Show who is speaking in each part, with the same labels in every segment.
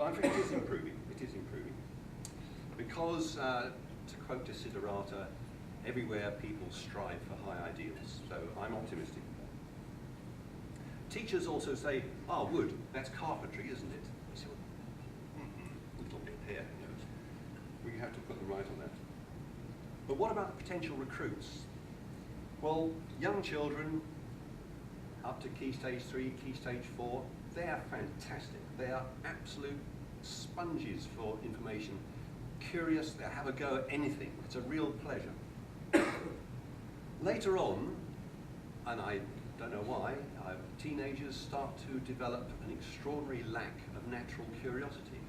Speaker 1: Well, I think it is improving. It is improving. Because, to quote Desiderata, everywhere people strive for high ideals. So I'm optimistic. Teachers also say, "Ah, wood, that's carpentry, isn't it?" I say, well, a little bit here, you know. We have to put them right on that. But what about the potential recruits? Well, young children up to Key Stage 3, Key Stage 4, they are fantastic. They are absolute sponges for information. Curious, they have a go at anything. It's a real pleasure. Later on, and I don't know why, teenagers start to develop an extraordinary lack of natural curiosity.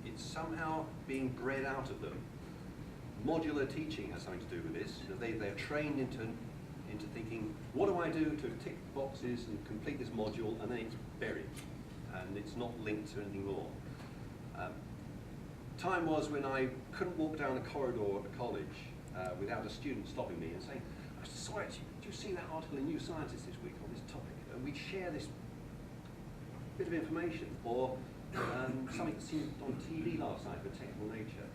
Speaker 1: It's somehow being bred out of them. Modular teaching has something to do with this. They're trained into thinking, what do I do to tick boxes and complete this module, and then it's buried, and it's not linked to anything more. Time was when I couldn't walk down a corridor at college without a student stopping me and saying, "I saw it, did you see that article in New Scientist this week on this topic?" And we'd share this bit of information, or something seen on TV last night of a technical nature.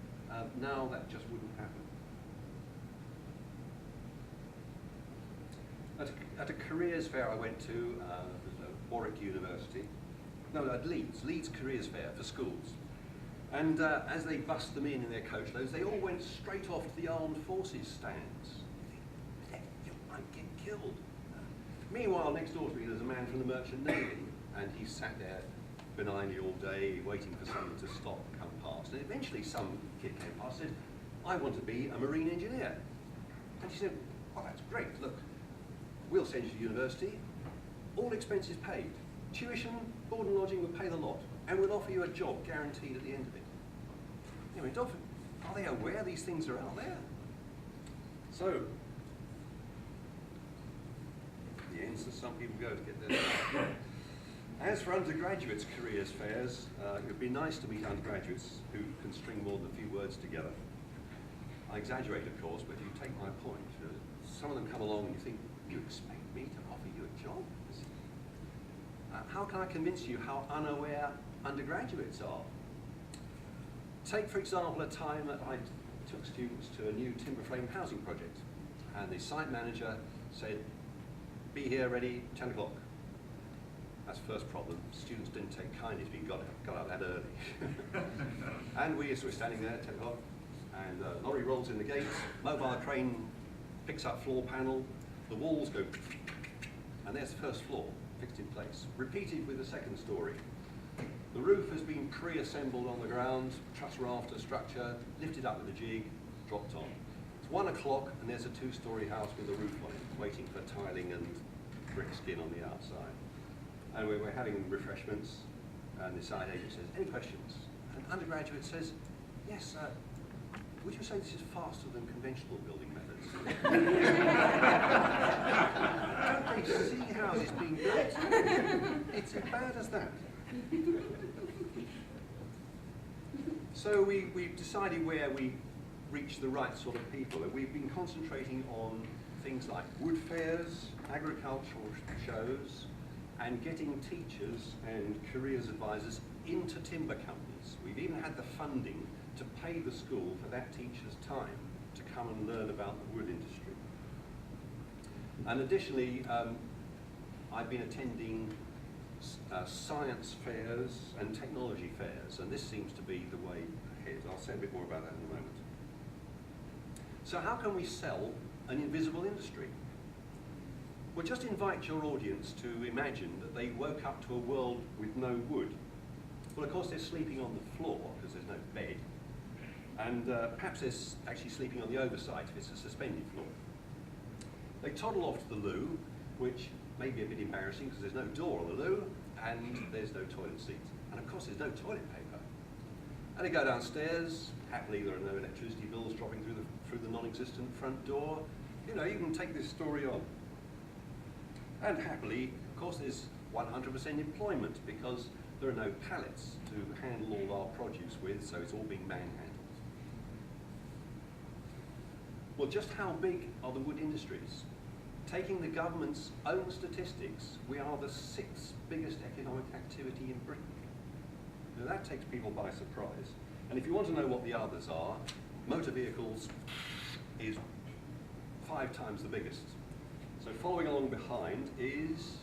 Speaker 1: Now that just wouldn't happen. At a careers fair I went to, Warwick University, no, at Leeds Careers Fair for schools. And as they bust them in their coach loads, they all went straight off to the armed forces stands. You think, you might get killed. Meanwhile, next door to me, there's a man from the Merchant Navy, and he sat there benignly all day, waiting for someone to stop and come past. And eventually some kid came past and said, "I want to be a marine engineer." And she said, "Oh, that's great, look, we'll send you to university, all expenses paid. Tuition, board and lodging will pay the lot, and we'll offer you a job guaranteed at the end of it." You know, are they aware these things are out there? So, the ends that some people go to get there. As for undergraduates' careers fairs, it would be nice to meet undergraduates who can string more than a few words together. I exaggerate, of course, but you take my point. Some of them come along and you think, "You expect me to offer you a job?" How can I convince you how unaware undergraduates are? Take, for example, a time that I took students to a new timber frame housing project, and the site manager said, "Be here ready 10 o'clock. That's the first problem. Students didn't take kindly to being got out that early. And we were standing there at 10 o'clock, and lorry rolls in the gate, mobile crane picks up floor panel, the walls go, and there's the first floor fixed in place. Repeated with the second story. The roof has been pre-assembled on the ground, truss rafter structure, lifted up with a jig, dropped on. It's 1 o'clock, and there's a 2-story house with a roof on it, waiting for tiling and brick skin on the outside. And we're having refreshments, and the site agent says, "Any questions?" And undergraduate says, "Yes, would you say this is faster than conventional building methods?" Don't they see how it's being built? It's as bad as that. So we've decided where we reach the right sort of people. And we've been concentrating on things like wood fairs, agricultural shows, and getting teachers and careers advisors into timber companies. We've even had the funding to pay the school for that teacher's time to come and learn about the wood industry. And additionally, I've been attending science fairs and technology fairs, and this seems to be the way ahead. I'll say a bit more about that in a moment. So how can we sell an invisible industry? Well, just invite your audience to imagine that they woke up to a world with no wood. Well, of course, they're sleeping on the floor because there's no bed. And perhaps they're actually sleeping on the oversight if it's a suspended floor. They toddle off to the loo, which may be a bit embarrassing because there's no door on the loo and there's no toilet seat. And of course, there's no toilet paper. And they go downstairs. Happily, there are no electricity bills dropping through the non-existent front door. You know, you can take this story on. And happily, of course, there's 100% employment because there are no pallets to handle all our produce with, so it's all being manhandled. Well, just how big are the wood industries? Taking the government's own statistics, we are the 6th biggest economic activity in Britain. Now that takes people by surprise. And if you want to know what the others are, motor vehicles is 5 times the biggest. So following along behind is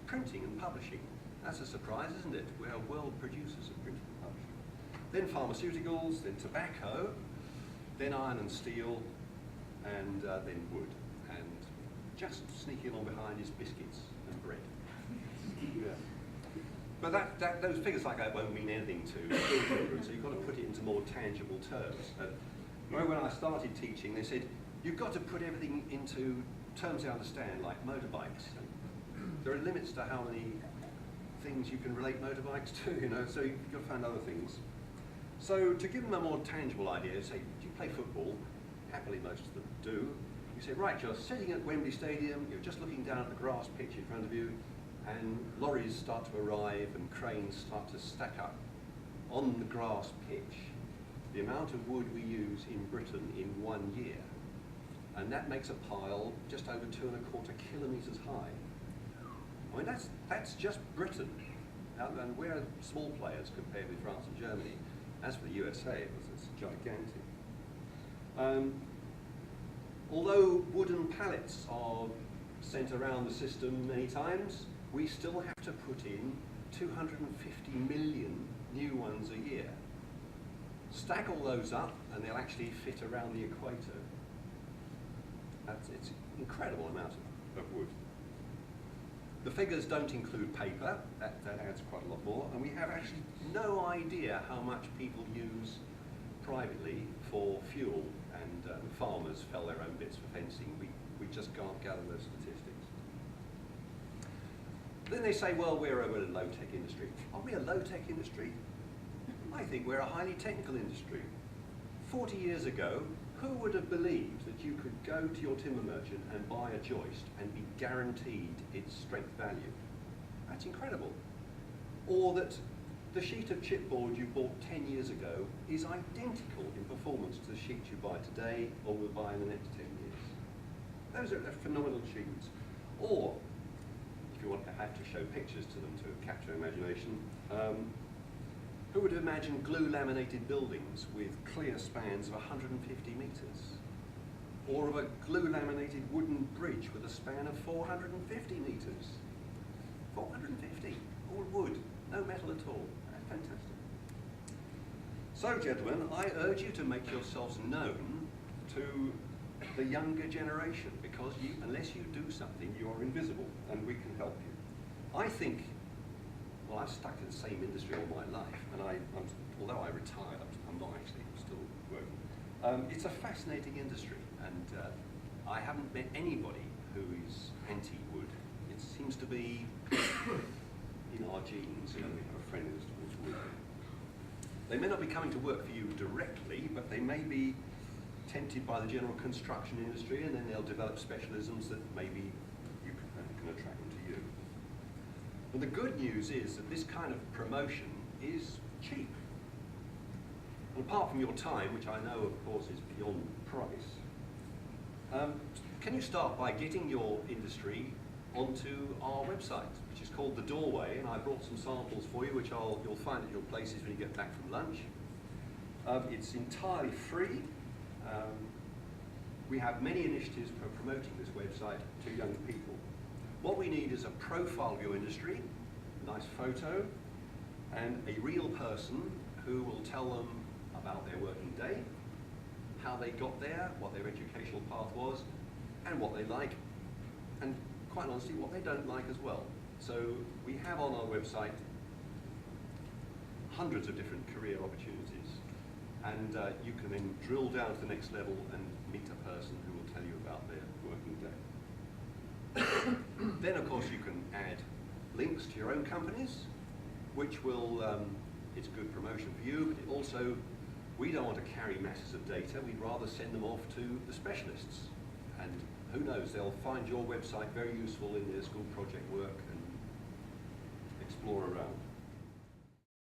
Speaker 1: printing and publishing. That's a surprise, isn't it? We're world producers of printing and publishing. Then pharmaceuticals, then tobacco, then iron and steel, and then wood. And just sneaking along behind is biscuits and bread. Yeah. But those figures like that won't mean anything to children, so you've got to put it into more tangible terms. When I started teaching, they said, you've got to put everything into terms they understand, like motorbikes. There are limits to how many things you can relate motorbikes to, you know, so you've got to find other things. So to give them a more tangible idea, say, do you play football? Happily, most of them do. You say, right, you're sitting at Wembley Stadium, you're just looking down at the grass pitch in front of you, and lorries start to arrive and cranes start to stack up on the grass pitch. The amount of wood we use in Britain in 1 year, and that makes a pile just over 2¼ kilometres high. I mean, that's just Britain, and we're small players compared with France and Germany. As for the USA, it's gigantic. Although wooden pallets are sent around the system many times, we still have to put in 250 million new ones a year. Stack all those up and they'll actually fit around the equator. It's an incredible amount of wood. The figures don't include paper, that adds quite a lot more, and we have actually no idea how much people use privately for fuel, and farmers fell their own bits for fencing. We just can't gather those statistics. Then they say, well, we're a low-tech industry. Are we a low-tech industry? I think we're a highly technical industry. 40 years ago, who would have believed that you could go to your timber merchant and buy a joist and be guaranteed its strength value? That's incredible. Or that the sheet of chipboard you bought 10 years ago is identical in performance to the sheet you buy today or will buy in the next 10 years. Those are phenomenal achievements. Or, if you want to have to show pictures to them to capture imagination, who would have imagined glue laminated buildings with clear spans of 150 metres? Or of a glue laminated wooden bridge with a span of 450 metres? 450, all wood, no metal at all. That's fantastic. So, gentlemen, I urge you to make yourselves known to the younger generation, because unless you do something, you are invisible, and we can help you. I think, well, I've stuck in the same industry all my life, and although I retired, I'm not actually, I'm still working. It's a fascinating industry, and I haven't met anybody who is anti-wood. It seems to be in our genes. You know, we have a friend who's towards wood. They may not be coming to work for you directly, but they may be tempted by the general construction industry, and then they'll develop specialisms that maybe you can attract them to you. And the good news is that this kind of promotion is cheap. And apart from your time, which I know of course is beyond price, can you start by getting your industry onto our website, which is called The Doorway, and I brought some samples for you, which you'll find at your places when you get back from lunch. It's entirely free. We have many initiatives for promoting this website to young people. What we need is a profile of your industry, a nice photo, and a real person who will tell them about their working day, how they got there, what their educational path was, and what they like, and quite honestly, what they don't like as well. So we have on our website hundreds of different career opportunities, and you can then drill down to the next level and meet a person who will tell you about their working day. Then of course you can add links to your own companies, which will, it's good promotion for you, but it also, we don't want to carry masses of data, we'd rather send them off to the specialists. And who knows, they'll find your website very useful in their school project work and explore around.